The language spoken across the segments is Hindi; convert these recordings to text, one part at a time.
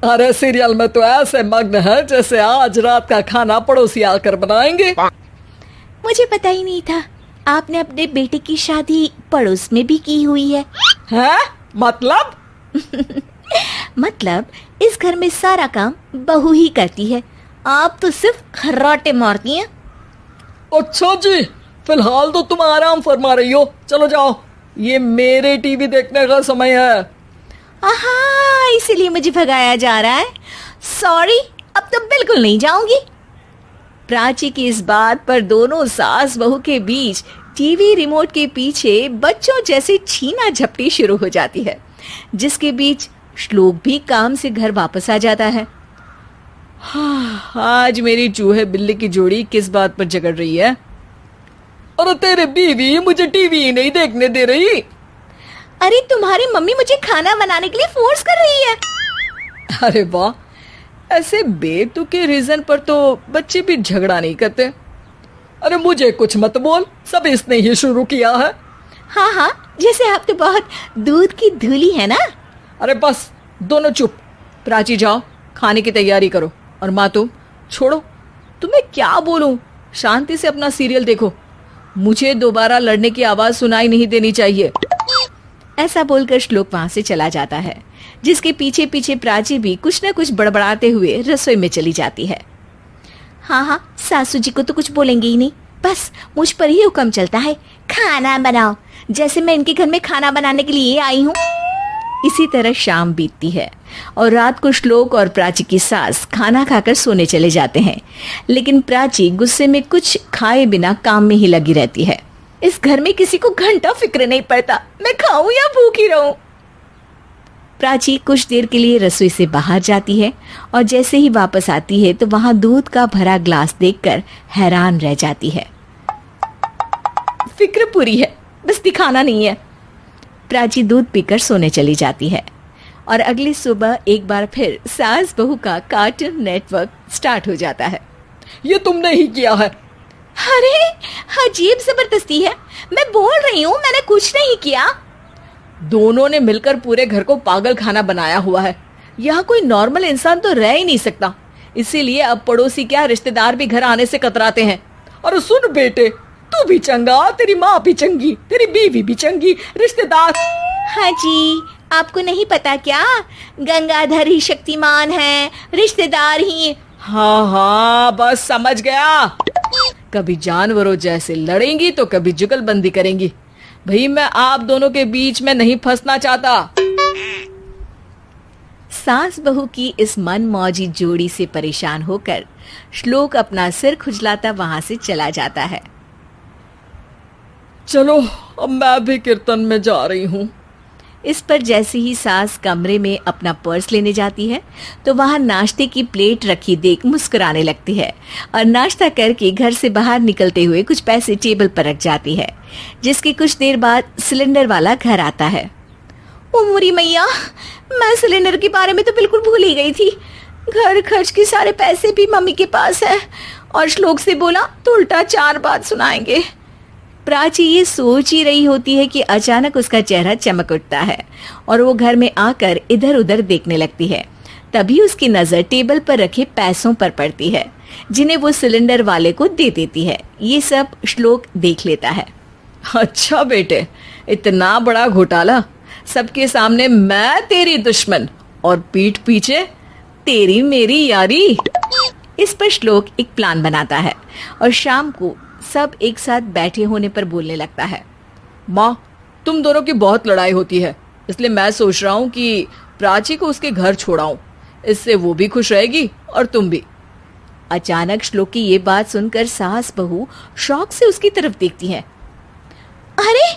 अरे सीरियल में तो ऐसे मग्न है जैसे आज रात का खाना पड़ोसी आकर बनाएंगे। मुझे पता ही नहीं था आपने अपने बेटे की शादी पड़ोस में भी की हुई है। हैं? मतलब? मतलब इस घर में सारा काम बहू ही करती है, आप तो सिर्फ खर्राटे मारती हैं। अच्छा जी, फिलहाल तो तुम आराम फरमा रही हो, चलो जाओ, ये मेरे टीवी देखने का समय है। आहा, इसीलिए मुझे भगाया जा रहा है। सॉरी, अब तो बिल्कुल नहीं जाऊंगी। प्राची की इस बात पर दोनों सास बहू के बीच टीवी रिमोट के पीछे बच्चों जैसे छीना झपटी शुरू हो जाती है, जिसके बीच श्लोक भी काम से घर वापस आ जाता है। आज मेरी चूहे बिल्ली की जोड़ी किस बात पर झगड़ रही है? अरे तेरे बीवी मुझे टीवी ही नहीं देखने दे रही। अरे तुम्हारी मम्मी मुझे खाना बनाने के लिए फोर्स कर रही है। अरे वाह, ऐसे बेतुके रीजन पर तो बच्चे भी झगड़ा नहीं करते। अरे मुझे कुछ मत बोल, सब इसने ही शुरू किया है। हाँ हाँ, जैसे आप तो बहुत दूध की धूली है ना। अरे बस, दोनों चुप। प्राची जाओ, खाने की तैयारी करो। और माँ तुम छोड़ो, तुम्हें क्या बोलूं, शांति से अपना सीरियल देखो, मुझे दोबारा लड़ने की आवाज सुनाई नहीं देनी चाहिए। ऐसा बोलकर श्लोक वहां से चला जाता है, जिसके पीछे पीछे प्राची भी कुछ न कुछ बड़बड़ाते हुए रसोई में चली जाती है। हाँ हाँ, सासू जी को तो कुछ बोलेंगे ही नहीं, बस मुझ पर ही हुक्म चलता है, खाना बनाओ, जैसे मैं इनके घर में खाना बनाने के लिए आई हूँ। इसी तरह शाम बीतती है और रात को श्लोक और प्राची की सास खाना खाकर सोने चले जाते हैं, लेकिन प्राची गुस्से में कुछ खाए बिना काम में ही लगी रहती है। इस घर में किसी को घंटा फिक्र नहीं पड़ता, मैं खाऊं या भूखी रहूं। प्राची कुछ देर के लिए रसोई से बाहर जाती है और जैसे ही वापस आती है तो वहां दूध का भरा ग्लास देखकर हैरान रह जाती है। फिक्र पूरी है, बस दिखाना नहीं है। प्राची दूध पीकर सोने चली जाती है और अगली सुबह एक बार फिर सास बहू का कार्टून नेटवर्क स्टार्ट हो जाता है। ये तुमने ही किया है। अरे अजीब जबरदस्ती है, मैं बोल रही हूँ मैंने कुछ नहीं किया। दोनों ने मिलकर पूरे घर को पागल खाना बनाया हुआ है। यहाँ कोई नॉर्मल इंसान तो रह ही नहीं सकता, इसीलिए अब पड़ोसी क्या रिश्तेदार भी घर आने से कतराते हैं। और सुन बेटे, तू भी चंगा, तेरी माँ भी चंगी, तेरी बीवी भी चंगी, रिश्तेदार। हाँ जी, आपको नहीं पता क्या, गंगाधर ही शक्तिमान है, रिश्तेदार ही। हाँ हाँ, बस समझ गया। कभी जानवरों जैसे लड़ेंगी तो कभी जुगलबंदी करेंगी। भाई मैं आप दोनों के बीच में नहीं फंसना चाहता। सास बहू की इस मनमौजी जोड़ी से परेशान होकर श्लोक अपना सिर खुजलाता वहां से चला जाता है। चलो अब मैं भी कीर्तन में जा रही हूँ। इस पर जैसे ही सास कमरे में अपना पर्स लेने जाती है तो वहां नाश्ते की प्लेट रखी देख मुस्कुराने लगती है और नाश्ता करके घर से बाहर निकलते हुए कुछ पैसे टेबल पर रख जाती है, जिसके कुछ देर बाद सिलेंडर वाला घर आता है। ओ मोरी मैया, मैं सिलेंडर के बारे में तो बिल्कुल भूल ही गई थी। घर खर्च के सारे पैसे भी मम्मी के पास है और श्लोक से बोला तो उल्टा 4 बात सुनाएंगे। प्राची ये सोच ही रही होती है कि अचानक उसका चेहरा चमक उठता है और वो घर में आकर इधर उधर देखने लगती है। तभी उसकी नजर टेबल पर रखे पैसों पर पड़ती है, जिन्हें वो सिलेंडर वाले को दे देती है। ये सब श्लोक देख लेता है। अच्छा बेटे, इतना बड़ा घोटाला, सबके सामने मैं तेरी दुश्मन और पीठ पीछे तेरी मेरी यारी। इस पर श्लोक एक प्लान बनाता है और शाम को सब एक साथ बैठे होने पर बोलने लगता है। माँ, तुम दोनों की बहुत लड़ाई होती है, इसलिए मैं सोच रहा हूँ कि प्राची को उसके घर छोड़ाऊं, इससे वो भी खुश रहेगी और तुम भी। अचानक श्लोक की ये बात सुनकर सास बहू शौक से उसकी तरफ देखती हैं। अरे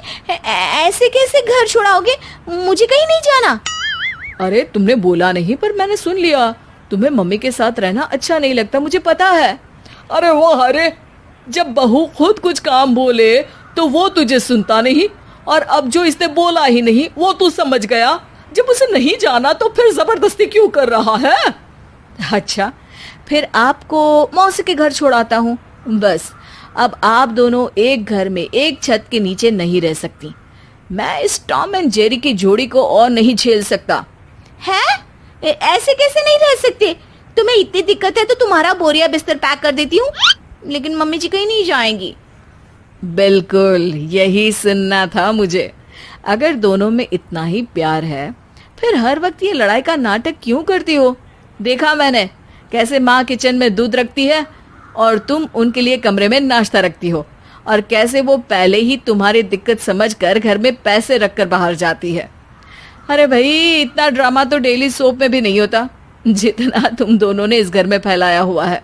ऐसे कैसे घर छोड़ाओगे, मुझे कहीं नहीं जाना। अरे तुमने बोला नहीं पर मैंने सुन लिया, तुम्हें मम्मी के साथ रहना अच्छा नहीं लगता, मुझे पता है। अरे वो अरे, जब बहू खुद कुछ काम बोले तो वो तुझे सुनता नहीं, और अब जो इसने बोला ही नहीं वो तू समझ गया। जब उसे नहीं जाना तो फिर जबरदस्ती क्यों कर रहा है? अच्छा, फिर आपको मौसी के घर छोड़ाता हूँ। बस अब आप दोनों एक घर में एक छत के नीचे नहीं रह सकती। मैं इस टॉम एंड जेरी की जोड़ी को और नहीं झेल सकता। है? ऐसे कैसे नहीं रह सकते? तुम्हें इतनी दिक्कत है तो तुम्हारा बोरिया बिस्तर पैक कर देती हूँ, लेकिन मम्मी जी कहीं नहीं जाएंगी। बिल्कुल यही सुनना था मुझे। अगर दोनों में इतना ही प्यार है फिर हर वक्त ये लड़ाई का नाटक क्यों करती हो? देखा मैंने कैसे माँ किचन में दूध रखती है और तुम उनके लिए कमरे में नाश्ता रखती हो, और कैसे वो पहले ही तुम्हारी दिक्कत समझकर घर में पैसे रखकर बाहर जाती है। अरे भाई, इतना ड्रामा तो डेली सोप में भी नहीं होता जितना तुम दोनों ने इस घर में फैलाया हुआ है।